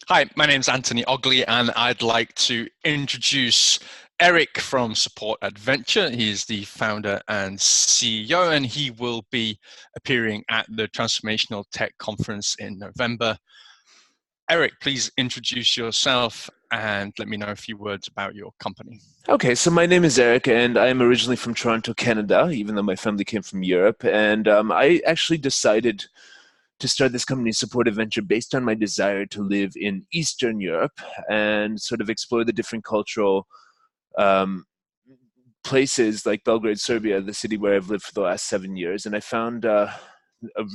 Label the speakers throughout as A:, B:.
A: Hi, my name's Anthony Ogley, and I'd like to introduce Eric from Support Adventure. He's the founder and CEO, and he will be appearing at the Transformational Tech Conference in November. Eric, please introduce yourself and let me know a few words about your company.
B: Okay, so my name is Eric, and I'm originally from Toronto, Canada, even though my family came from Europe. And I actually decided to start this company, Support Adventure, based on my desire to live in Eastern Europe and sort of explore the different cultural um, places like Belgrade, Serbia, the city where I've lived for the last 7 years. And I found a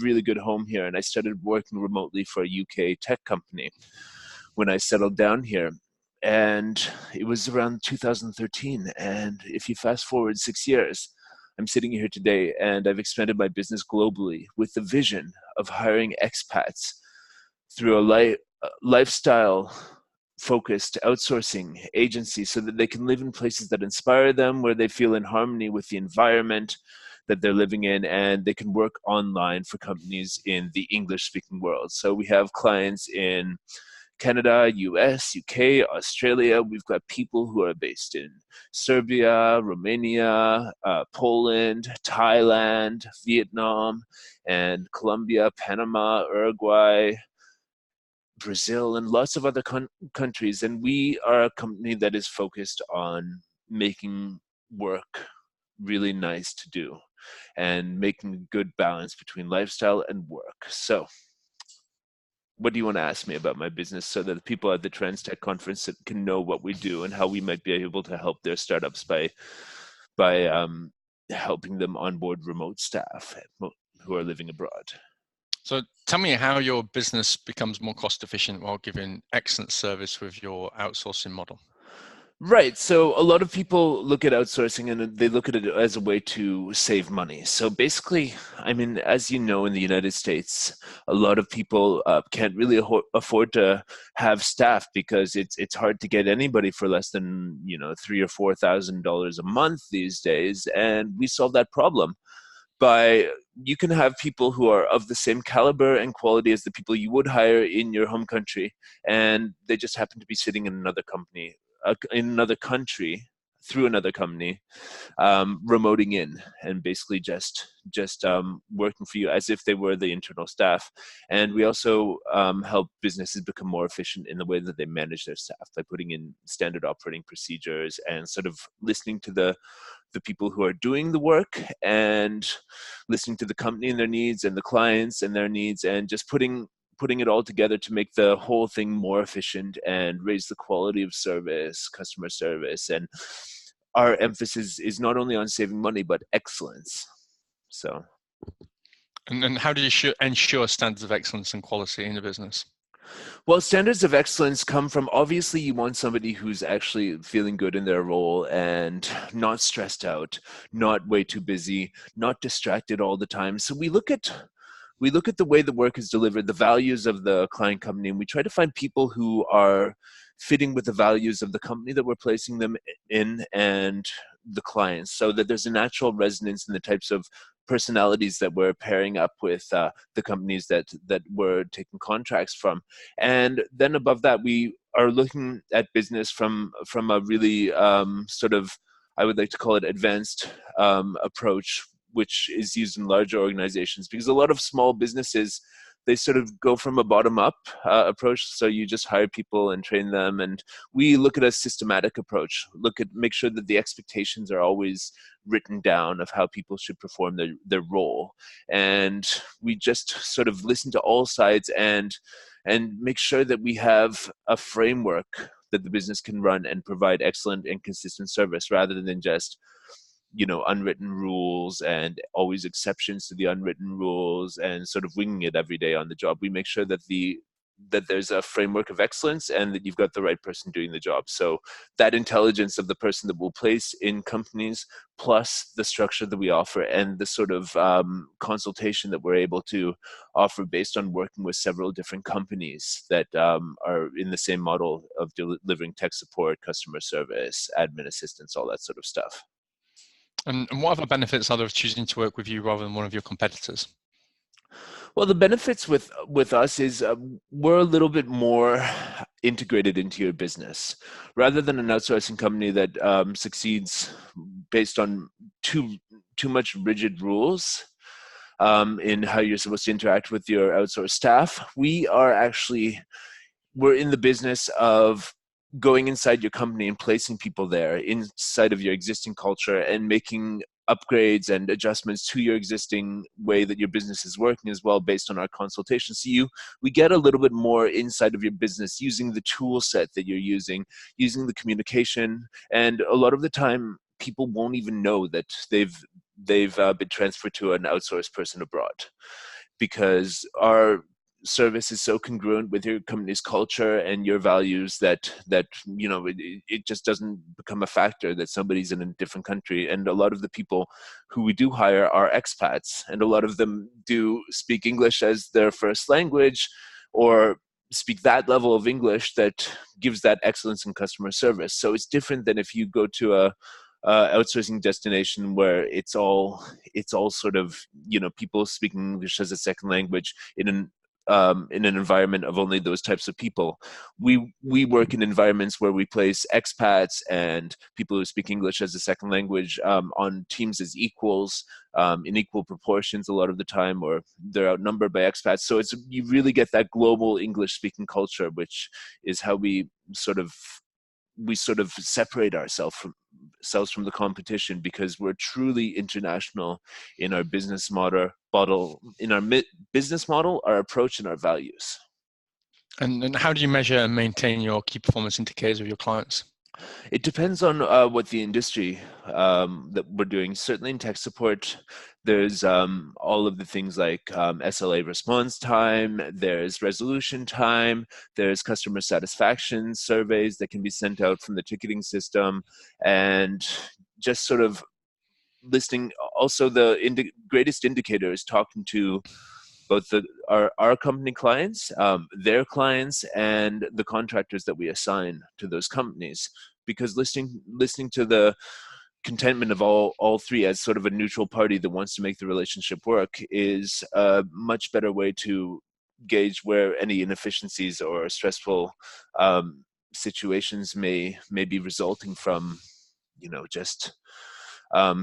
B: really good home here, and I started working remotely for a UK tech company when I settled down here. And it was around 2013. And if you fast forward 6 years, I'm sitting here today and I've expanded my business globally with the vision of hiring expats through a lifestyle focused outsourcing agency so that they can live in places that inspire them, where they feel in harmony with the environment that they're living in, and they can work online for companies in the English speaking world. So we have clients in Canada, US, UK, Australia. We've got people who are based in Serbia, Romania, Poland, Thailand, Vietnam, and Colombia, Panama, Uruguay, Brazil, and lots of other countries. And we are a company that is focused on making work really nice to do and making a good balance between lifestyle and work. So what do you want to ask me about my business so that the people at the TransTech conference can know what we do and how we might be able to help their startups by helping them onboard remote staff who are living abroad?
A: So tell me how your business becomes more cost efficient while giving excellent service with your outsourcing model.
B: Right. So a lot of people look at outsourcing and they look at it as a way to save money. So basically, I mean, as you know, in the United States, a lot of people can't really afford to have staff because it's hard to get anybody for less than $3,000 or $4,000 a month these days, and we solve that problem by you can have people who are of the same caliber and quality as the people you would hire in your home country, and they just happen to be sitting in another company, in another country through another company, remoting in and basically just working for you as if they were the internal staff. And we also help businesses become more efficient in the way that they manage their staff by putting in standard operating procedures and sort of listening to the people who are doing the work and listening to the company and their needs and the clients and their needs, and just putting it all together to make the whole thing more efficient and raise the quality of service, customer service. And our emphasis is not only on saving money, but excellence. So.
A: And how do you ensure standards of excellence and quality in the business?
B: Well, standards of excellence come from, obviously, you want somebody who's actually feeling good in their role and not stressed out, not way too busy, not distracted all the time. So we look at the way the work is delivered, the values of the client company, and we try to find people who are fitting with the values of the company that we're placing them in and the clients, so that there's a natural resonance in the types of personalities that we're pairing up with the companies that we're taking contracts from. And then above that, we are looking at business from a really sort of, I would like to call it, advanced approach, which is used in larger organizations, because a lot of small businesses, they sort of go from a bottom-up approach. So you just hire people and train them, and we look at a systematic approach. Make sure that the expectations are always written down of how people should perform their role, and we just sort of listen to all sides and make sure that we have a framework that the business can run and provide excellent and consistent service, rather than just unwritten rules and always exceptions to the unwritten rules and sort of winging it every day on the job. We make sure that there's a framework of excellence and that you've got the right person doing the job. So that intelligence of the person that we'll place in companies, plus the structure that we offer and the sort of consultation that we're able to offer based on working with several different companies that are in the same model of delivering tech support, customer service, admin assistance, all that sort of stuff.
A: And what other benefits are there of choosing to work with you rather than one of your competitors?
B: Well, the benefits with us is we're a little bit more integrated into your business, rather than an outsourcing company that succeeds based on too too much rigid rules in how you're supposed to interact with your outsourced staff. We're in the business of going inside your company and placing people there inside of your existing culture and making upgrades and adjustments to your existing way that your business is working as well, based on our consultation. So we get a little bit more inside of your business using the tool set that you're using the communication, and a lot of the time people won't even know that they've been transferred to an outsourced person abroad, because our service is so congruent with your company's culture and your values that it just doesn't become a factor that somebody's in a different country. And a lot of the people who we do hire are expats, and a lot of them do speak English as their first language, or speak that level of English that gives that excellence in customer service. So it's different than if you go to a outsourcing destination where it's all sort of people speaking English as a second language in an environment of only those types of people. We work in environments where we place expats and people who speak English as a second language on teams as equals, in equal proportions a lot of the time, or they're outnumbered by expats. So you really get that global English speaking culture, which is how we sort of separate ourselves from the competition, because we're truly international in our business model, our approach, and our values.
A: And how do you measure and maintain your key performance indicators with your clients?
B: It depends on what the industry that we're doing. Certainly in tech support, there's all of the things like SLA response time, there's resolution time, there's customer satisfaction surveys that can be sent out from the ticketing system, and just sort of listing also the greatest indicator is talking to both our company clients, their clients, and the contractors that we assign to those companies. Because listening to the contentment of all three as sort of a neutral party that wants to make the relationship work is a much better way to gauge where any inefficiencies or stressful situations may be resulting from just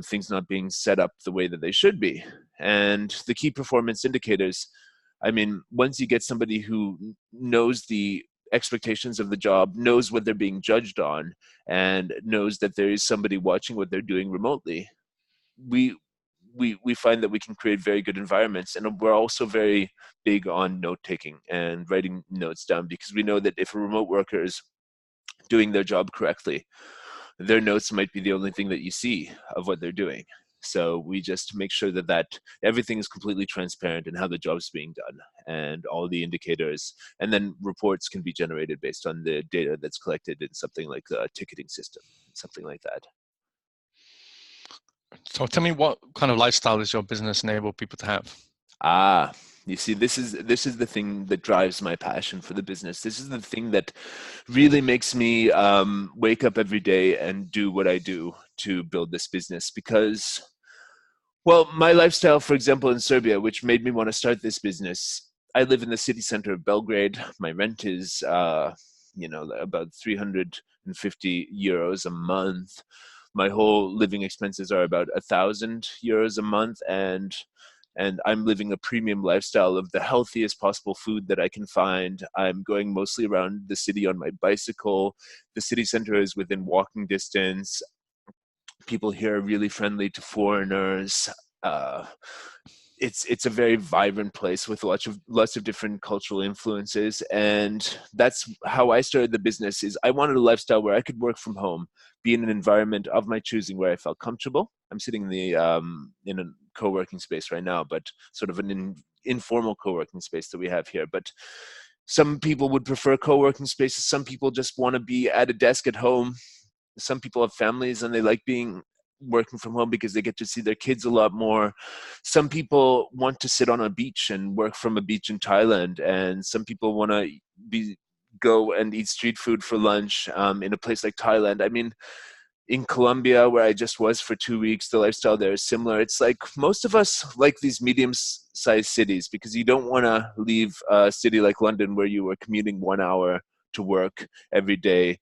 B: things not being set up the way that they should be. And the key performance indicators, I mean, once you get somebody who knows the expectations of the job, knows what they're being judged on, and knows that there is somebody watching what they're doing remotely, we we find that we can create very good environments. And we're also very big on note taking and writing notes down, because we know that if a remote worker is doing their job correctly, their notes might be the only thing that you see of what they're doing. So we just make sure that everything is completely transparent in how the job's being done, and all the indicators, and then reports can be generated based on the data that's collected in something like a ticketing system, something like that.
A: So tell me, what kind of lifestyle does your business enable people to have?
B: You see, this is the thing that drives my passion for the business. This is the thing that really makes me wake up every day and do what I do to build this business. Because, well, my lifestyle, for example, in Serbia, which made me want to start this business, I live in the city center of Belgrade. My rent is, about 350 euros a month. My whole living expenses are about 1,000 euros a month, and I'm living a premium lifestyle of the healthiest possible food that I can find. I'm going mostly around the city on my bicycle. The city center is within walking distance. People here are really friendly to foreigners. Uh, it's a very vibrant place with lots of different cultural influences, and that's how I started the business. Is I wanted a lifestyle where I could work from home, be in an environment of my choosing where I felt comfortable. I'm sitting in a co-working space right now, but sort of an informal co-working space that we have here. But some people would prefer co-working spaces. Some people just want to be at a desk at home. Some people have families and they like being working from home because they get to see their kids a lot more. Some people want to sit on a beach and work from a beach in Thailand, and some people want to go and eat street food for lunch in a place like Thailand. I mean, In Colombia, where I just was for 2 weeks, the lifestyle there is similar. It's like most of us like these medium-sized cities because you don't want to leave a city like London where you were commuting 1 hour to work every day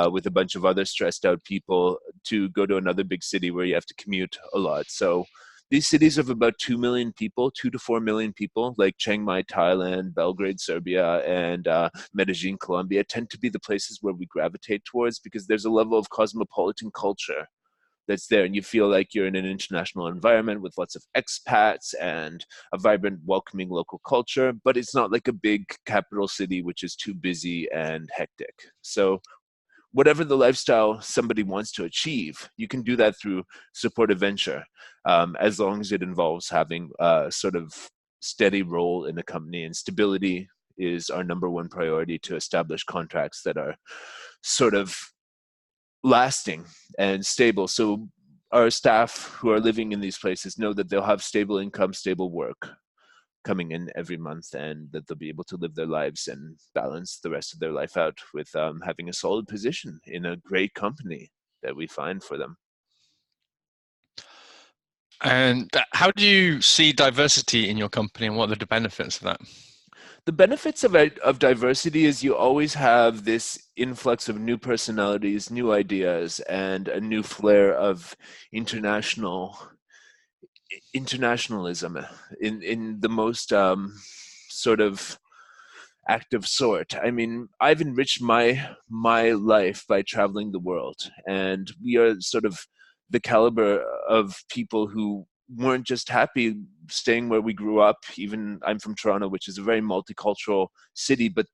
B: with a bunch of other stressed out people to go to another big city where you have to commute a lot. So these cities of about 2 million people, 2 to 4 million people, like Chiang Mai, Thailand, Belgrade, Serbia, and Medellin, Colombia, tend to be the places where we gravitate towards because there's a level of cosmopolitan culture that's there, and you feel like you're in an international environment with lots of expats and a vibrant, welcoming local culture, but it's not like a big capital city which is too busy and hectic. So whatever the lifestyle somebody wants to achieve, you can do that through supportive venture, as long as it involves having a sort of steady role in a company, and stability is our number one priority to establish contracts that are sort of lasting and stable. So our staff who are living in these places know that they'll have stable income, stable work coming in every month, and that they'll be able to live their lives and balance the rest of their life out with having a solid position in a great company that we find for them.
A: And how do you see diversity in your company, and what are the benefits of that?
B: The benefits of diversity is you always have this influx of new personalities, new ideas, and a new flair of internationalism in the most sort of active sort. I mean, I've enriched my life by traveling the world, and we are sort of the caliber of people who weren't just happy staying where we grew up. Even I'm from Toronto, which is a very multicultural city, but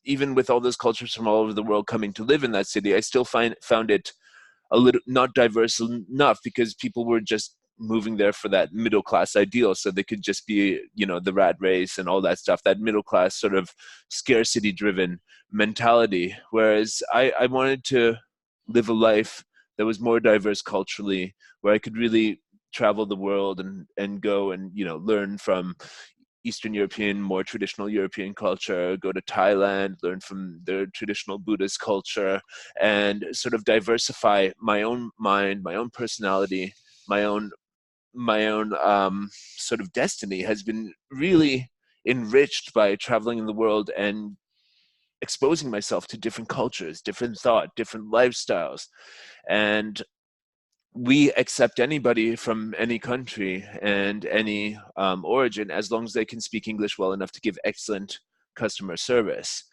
B: even with all those cultures from all over the world coming to live in that city, I still found it a little not diverse enough because people were just moving there for that middle class ideal, so they could just be, you know, the rat race and all that stuff, that middle class sort of scarcity driven mentality. Whereas I wanted to live a life that was more diverse culturally, where I could really travel the world and go and, you know, learn from Eastern European, more traditional European culture, go to Thailand, learn from their traditional Buddhist culture, and sort of diversify my own mind, my own personality, my own sort of destiny has been really enriched by traveling in the world and exposing myself to different cultures, different thought, different lifestyles. And we accept anybody from any country and any origin as long as they can speak English well enough to give excellent customer service,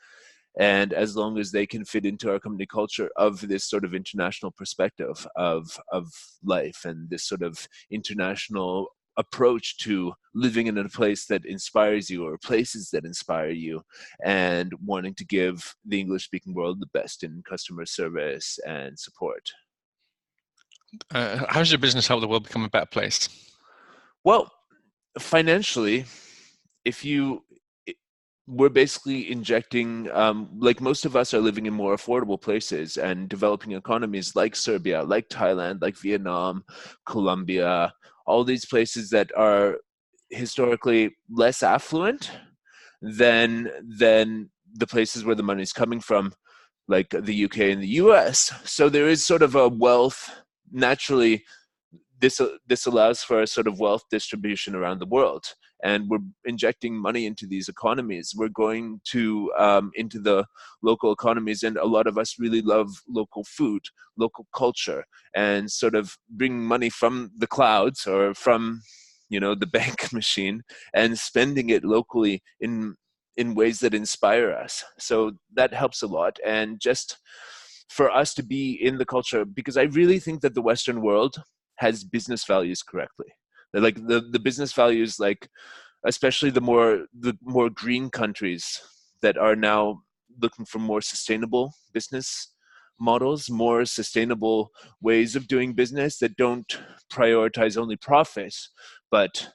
B: and as long as they can fit into our company culture of this sort of international perspective of life, and this sort of international approach to living in a place that inspires you, or places that inspire you, and wanting to give the English speaking world the best in customer service and support.
A: How does your business help the world become a better place?
B: Well, financially, if you we're basically injecting, like most of us are living in more affordable places and developing economies like Serbia, like Thailand, like Vietnam, Colombia, all these places that are historically less affluent than the places where the money's coming from, like the UK and the US. So there is sort of a wealth naturally. This allows for a sort of wealth distribution around the world, and we're injecting money into these economies. We're going to into the local economies, and a lot of us really love local food, local culture, and sort of bringing money from the clouds or from, you know, the bank machine, and spending it locally in ways that inspire us. So that helps a lot. And just for us to be in the culture, because I really think that the Western world has business values correctly. Like the business values, like especially the more green countries that are now looking for more sustainable business models, more sustainable ways of doing business that don't prioritize only profits, but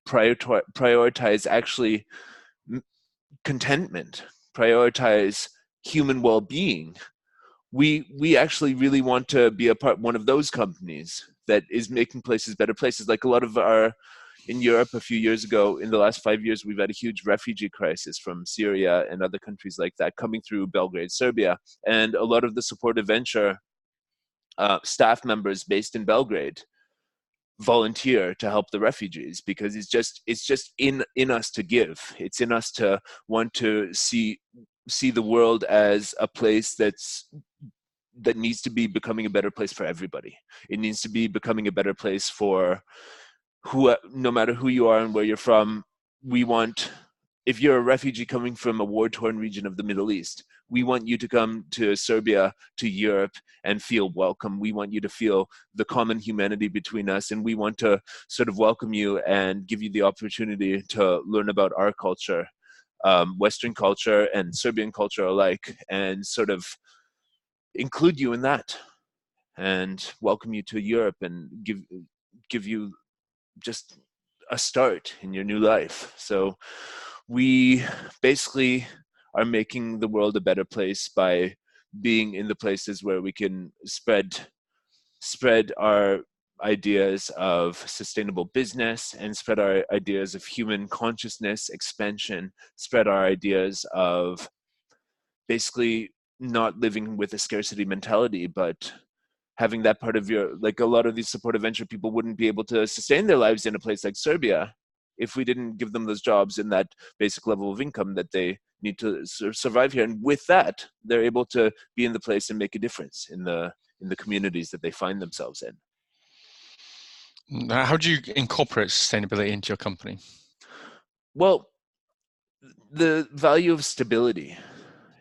B: prioritize actually contentment, prioritize human well-being. We actually really want to be one of those companies that is making places better places. Like a lot of our in Europe a few years ago, in the last 5 years, we've had a huge refugee crisis from Syria and other countries like that coming through Belgrade, Serbia. And a lot of the supportive venture staff members based in Belgrade volunteer to help the refugees, because it's just in us to give. It's in us to want to see the world as a place that needs to be becoming a better place for everybody. It needs to be becoming a better place for who, no matter who you are and where you're from. We want, if you're a refugee coming from a war-torn region of the Middle East, we want you to come to Serbia, to Europe, and feel welcome. We want you to feel the common humanity between us, and we want to sort of welcome you and give you the opportunity to learn about our culture, Western culture and Serbian culture alike, and sort of include you in that, and welcome you to Europe, and give you just a start in your new life. So we basically are making the world a better place by being in the places where we can spread our ideas of sustainable business, and spread our ideas of human consciousness expansion, spread our ideas of basically not living with a scarcity mentality, but having that part of your, like, a lot of these supportive venture people wouldn't be able to sustain their lives in a place like Serbia if we didn't give them those jobs and that basic level of income that they need to survive here. And with that, they're able to be in the place and make a difference in the communities that they find themselves in.
A: How do you incorporate sustainability into your company?
B: Well, the value of stability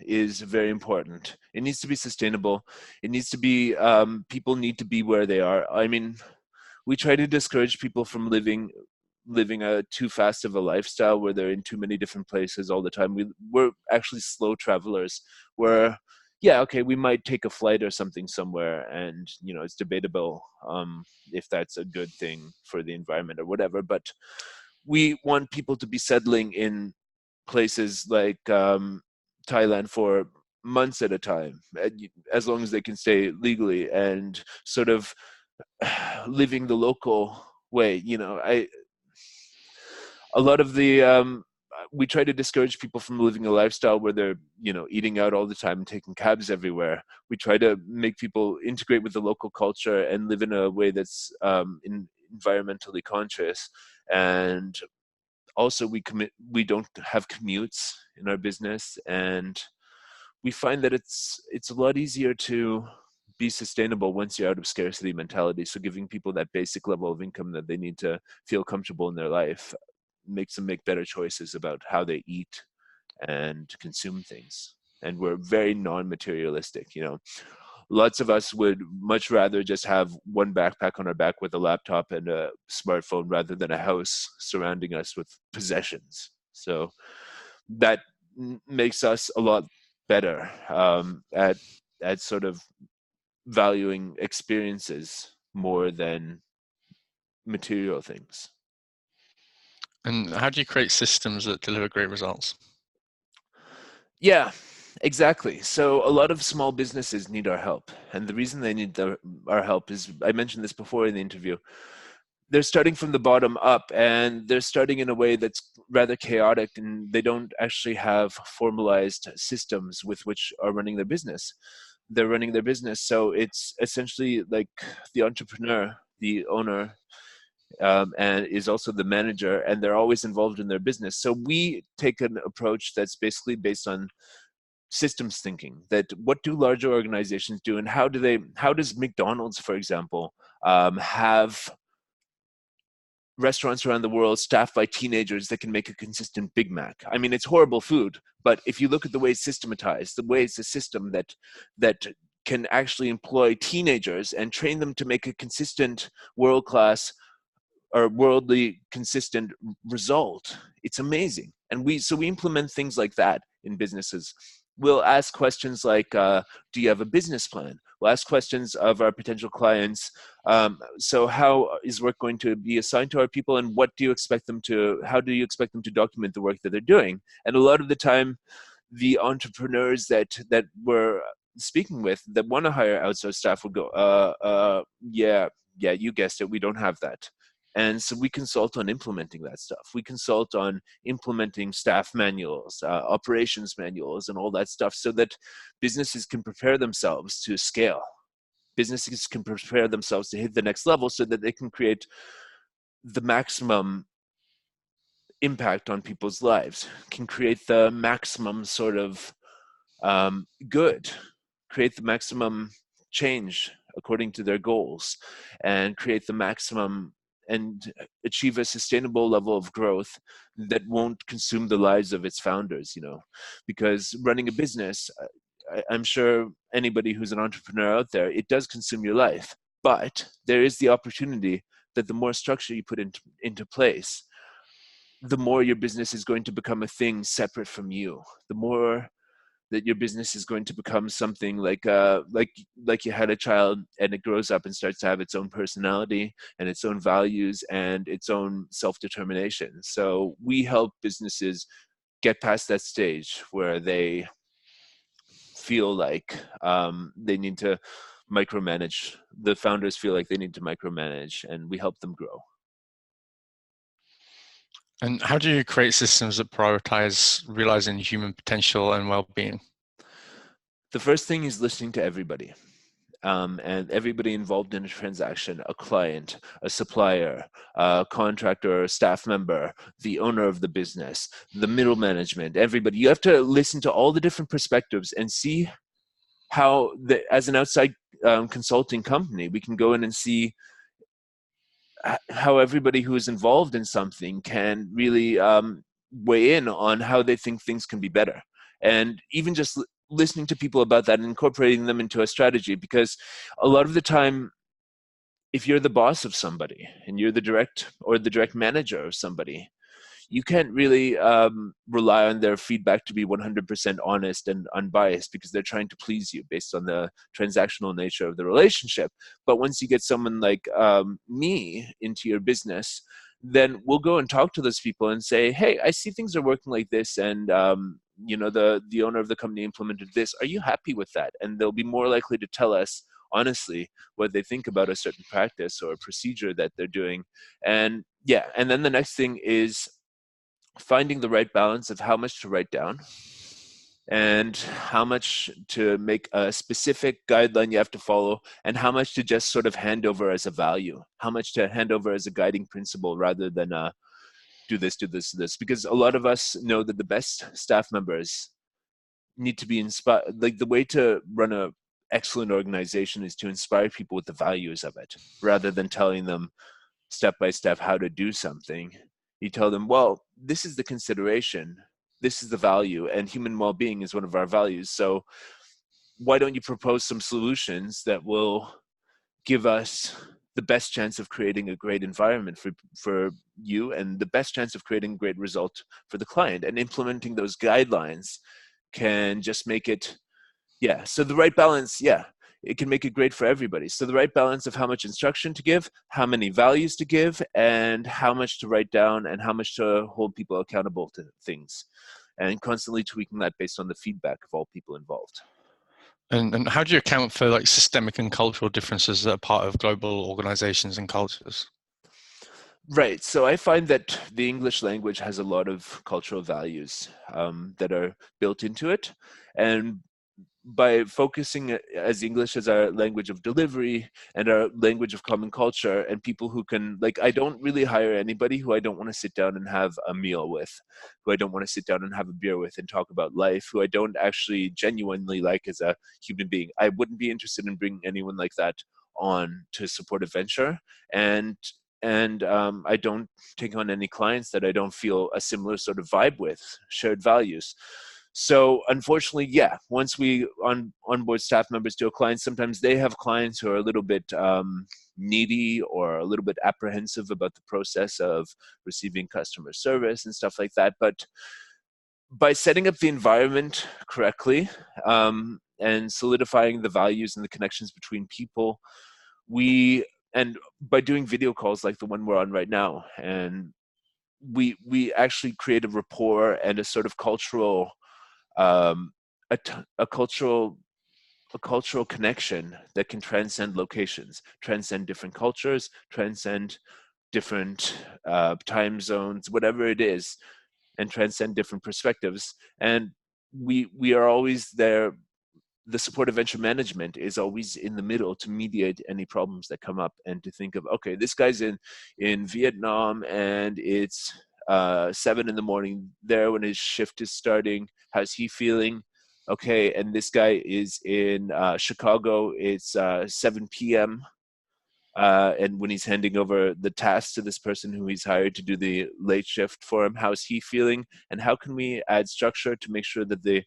B: is very important. It needs to be sustainable. It needs to be, people need to be where they are. I mean, we try to discourage people from living a too fast of a lifestyle where they're in too many different places all the time. We're actually slow travelers. We're, yeah, okay, we might take a flight or something somewhere, and it's debatable if that's a good thing for the environment or whatever, but we want people to be settling in places like Thailand for months at a time, as long as they can stay legally, and sort of living the local way. A lot of the we try to discourage people from living a lifestyle where they're eating out all the time and taking cabs everywhere. We try to make people integrate with the local culture and live in a way that's environmentally conscious. And also we don't have commutes in our business, and we find that it's a lot easier to be sustainable once you're out of scarcity mentality. So giving people that basic level of income that they need to feel comfortable in their life makes them make better choices about how they eat and consume things. And we're very non-materialistic. Lots of us would much rather just have one backpack on our back with a laptop and a smartphone rather than a house surrounding us with possessions. So that makes us a lot better at sort of valuing experiences more than material things.
A: And how do you create systems that deliver great results?
B: Yeah, exactly. So a lot of small businesses need our help. And the reason they need our help is, I mentioned this before in the interview, they're starting from the bottom up, and they're starting in a way that's rather chaotic, and they don't actually have formalized systems with which are running their business. They're running their business. So it's essentially like the entrepreneur, the owner, and is also the manager, and they're always involved in their business. So we take an approach that's basically based on systems thinking. That what do larger organizations do, and how does McDonald's, for example, have restaurants around the world staffed by teenagers that can make a consistent Big Mac? I mean, it's horrible food, but if you look at the way it's systematized, the way it's a system that can actually employ teenagers and train them to make a consistent world-class or worldly consistent result, it's amazing. And we implement things like that in businesses. We'll ask questions like, do you have a business plan? We'll ask questions of our potential clients. So how is work going to be assigned to our people, and how do you expect them to document the work that they're doing? And a lot of the time, the entrepreneurs that we're speaking with that want to hire outsourced staff will go, yeah, you guessed it, we don't have that. And so we consult on implementing that stuff. We consult on implementing staff manuals, operations manuals, and all that stuff, so that businesses can prepare themselves to scale. businesses can prepare themselves to hit the next level so that they can create the maximum impact on people's lives, can create the maximum sort of good, create the maximum change according to their goals, and create the maximum and achieve a sustainable level of growth that won't consume the lives of its founders, because running a business, I'm sure anybody who's an entrepreneur out there, it does consume your life, but there is the opportunity that the more structure you put into place, the more your business is going to become a thing separate from you. The more that your business is going to become something like you had a child and it grows up and starts to have its own personality and its own values and its own self-determination. So we help businesses get past that stage where they feel like they need to micromanage. The founders feel like they need to micromanage, and we help them grow.
A: And how do you create systems that prioritize realizing human potential and well-being?
B: The first thing is listening to everybody. And everybody involved in a transaction, a client, a supplier, a contractor, a staff member, the owner of the business, the middle management, everybody. You have to listen to all the different perspectives and see how, as an outside consulting company, we can go in and see how everybody who is involved in something can really weigh in on how they think things can be better. And even just listening to people about that and incorporating them into a strategy, because a lot of the time, if you're the boss of somebody and you're the direct manager of somebody, you can't really rely on their feedback to be 100% honest and unbiased, because they're trying to please you based on the transactional nature of the relationship. But once you get someone like me into your business, then we'll go and talk to those people and say, hey, I see things are working like this, and the owner of the company implemented this. Are you happy with that? And they'll be more likely to tell us honestly what they think about a certain practice or a procedure that they're doing. And yeah, and then the next thing is finding the right balance of how much to write down and how much to make a specific guideline you have to follow, and how much to just sort of hand over as a value, how much to hand over as a guiding principle rather than do this, do this, do this. Because a lot of us know that the best staff members need to be inspired. Like, the way to run a excellent organization is to inspire people with the values of it, rather than telling them step by step how to do something. You tell them, well, this is the consideration, this is the value, and human well-being is one of our values. So why don't you propose some solutions that will give us the best chance of creating a great environment for you, and the best chance of creating a great result for the client? And implementing those guidelines can just make it, yeah. So the right balance, yeah, it can make it great for everybody. So the right balance of how much instruction to give, how many values to give, and how much to write down, and how much to hold people accountable to things, and constantly tweaking that based on the feedback of all people involved.
A: And how do you account for like systemic and cultural differences that are part of global organizations and cultures?
B: Right. So I find that the English language has a lot of cultural values that are built into it. And by focusing as English as our language of delivery and our language of common culture, and people who can, like, I don't really hire anybody who I don't want to sit down and have a meal with, who I don't want to sit down and have a beer with and talk about life, who I don't actually genuinely like as a human being. I wouldn't be interested in bringing anyone like that on to support a venture. And I don't take on any clients that I don't feel a similar sort of vibe with, shared values. So unfortunately, yeah, once we onboard staff members to a client, sometimes they have clients who are a little bit needy or a little bit apprehensive about the process of receiving customer service and stuff like that. But by setting up the environment correctly, and solidifying the values and the connections between people, and by doing video calls like the one we're on right now, and we actually create a rapport and a sort of cultural um, a cultural connection that can transcend locations, transcend different cultures, transcend different time zones, whatever it is, and transcend different perspectives. And we are always there the support of venture management is always in the middle to mediate any problems that come up, and to think of, okay, this guy's in Vietnam and it's 7 in the morning there when his shift is starting. How's he feeling? Okay, and this guy is in Chicago. It's 7 p.m. And when he's handing over the task to this person who he's hired to do the late shift for him, how's he feeling? And how can we add structure to make sure that the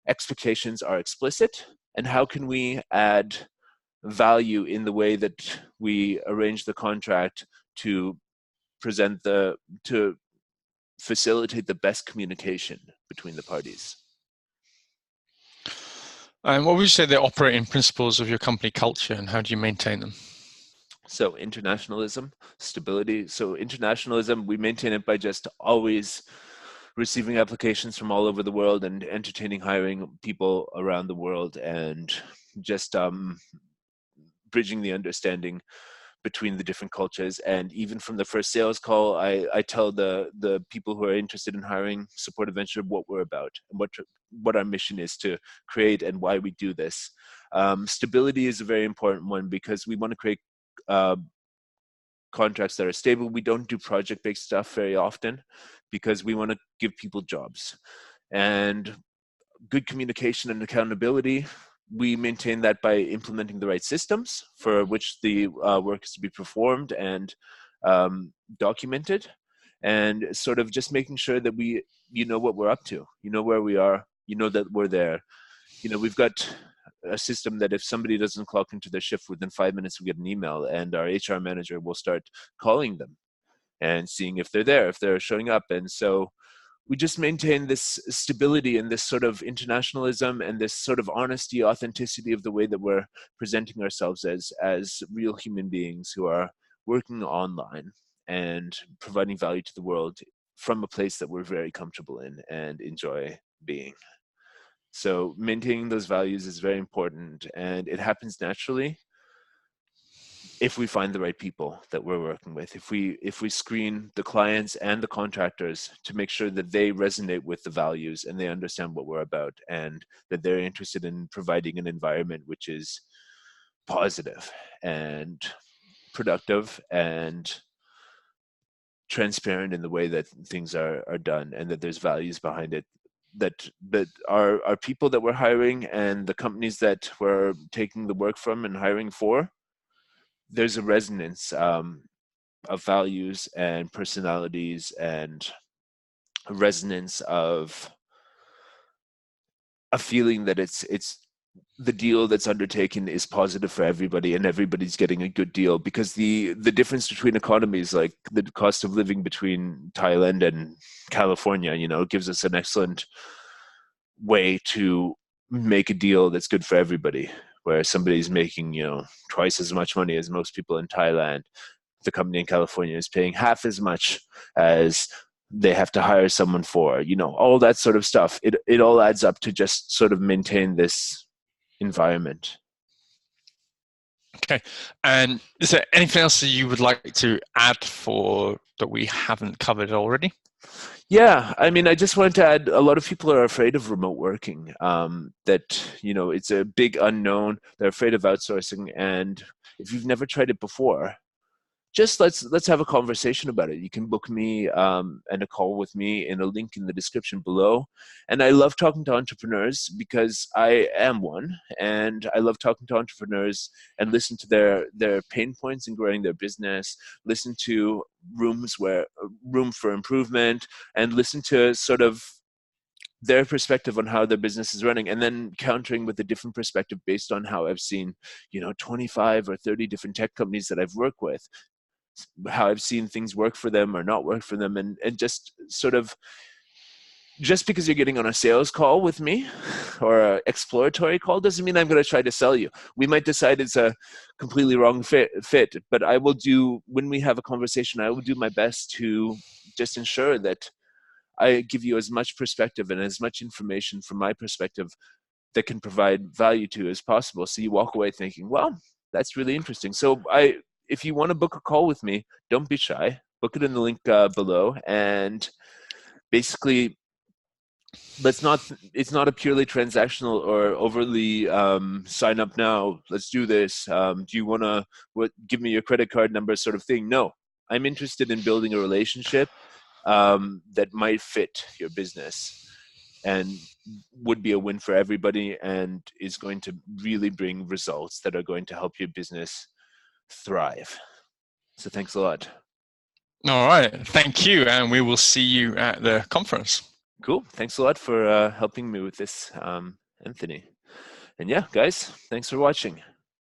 B: expectations are explicit? And how can we add value in the way that we arrange the contract to to facilitate the best communication between the parties?
A: And what would you say the operating principles of your company culture, and how do you maintain them?
B: So internationalism, stability. So internationalism, we maintain it by just always receiving applications from all over the world and entertaining hiring people around the world, and just bridging the understanding between the different cultures. And even from the first sales call, I tell the people who are interested in hiring Support Adventure what we're about and what our mission is to create and why we do this. Stability is a very important one, because we want to create contracts that are stable. We don't do project-based stuff very often because we want to give people jobs. And good communication and accountability, we maintain that by implementing the right systems for which the work is to be performed and documented, and sort of just making sure that you know what we're up to, you know where we are, you know that we're there. You know, we've got a system that if somebody doesn't clock into their shift, within 5 minutes we get an email, and our HR manager will start calling them and seeing if they're there, if they're showing up. And so we just maintain this stability and this sort of internationalism and this sort of honesty, authenticity of the way that we're presenting ourselves as real human beings who are working online and providing value to the world from a place that we're very comfortable in and enjoy being. So maintaining those values is very important, and it happens naturally if we find the right people that we're working with. If we screen the clients and the contractors to make sure that they resonate with the values and they understand what we're about, and that they're interested in providing an environment which is positive and productive and transparent in the way that things are done, and that there's values behind it, that our people that we're hiring and the companies that we're taking the work from and hiring for, there's a resonance of values and personalities, and a resonance of a feeling that it's the deal that's undertaken is positive for everybody and everybody's getting a good deal. Because the difference between economies, like the cost of living between Thailand and California, you know, gives us an excellent way to make a deal that's good for everybody, where somebody's making, you know, twice as much money as most people in Thailand. The company in California is paying half as much as they have to hire someone for, you know, all that sort of stuff. It all adds up to just sort of maintain this environment.
A: Okay. And is there anything else that you would like to add for that we haven't covered already?
B: Yeah, I mean, I just wanted to add, a lot of people are afraid of remote working, that, you know, it's a big unknown. They're afraid of outsourcing. And if you've never tried it before, just let's have a conversation about it. You can book me and a call with me in a link in the description below. And I love talking to entrepreneurs because I am one, and I love talking to entrepreneurs and listen to their pain points in growing their business, listen to room for improvement, and listen to sort of their perspective on how their business is running, and then countering with a different perspective based on how I've seen, you know, 25 or 30 different tech companies that I've worked with, how I've seen things work for them or not work for them. And just sort of, just because you're getting on a sales call with me or an exploratory call doesn't mean I'm going to try to sell you. We might decide it's a completely wrong fit, but I will do, when we have a conversation, I will do my best to just ensure that I give you as much perspective and as much information from my perspective that can provide value to as possible. So you walk away thinking, well, that's really interesting. So if you want to book a call with me, don't be shy. Book it in the link below. And basically, it's not a purely transactional or overly sign up now, let's do this, do you want to give me your credit card number sort of thing. No, I'm interested in building a relationship that might fit your business and would be a win for everybody and is going to really bring results that are going to help your business thrive. So thanks a lot.
A: All right. Thank you. And we will see you at the conference.
B: Cool. Thanks a lot for helping me with this, Anthony. And yeah, guys, thanks for watching.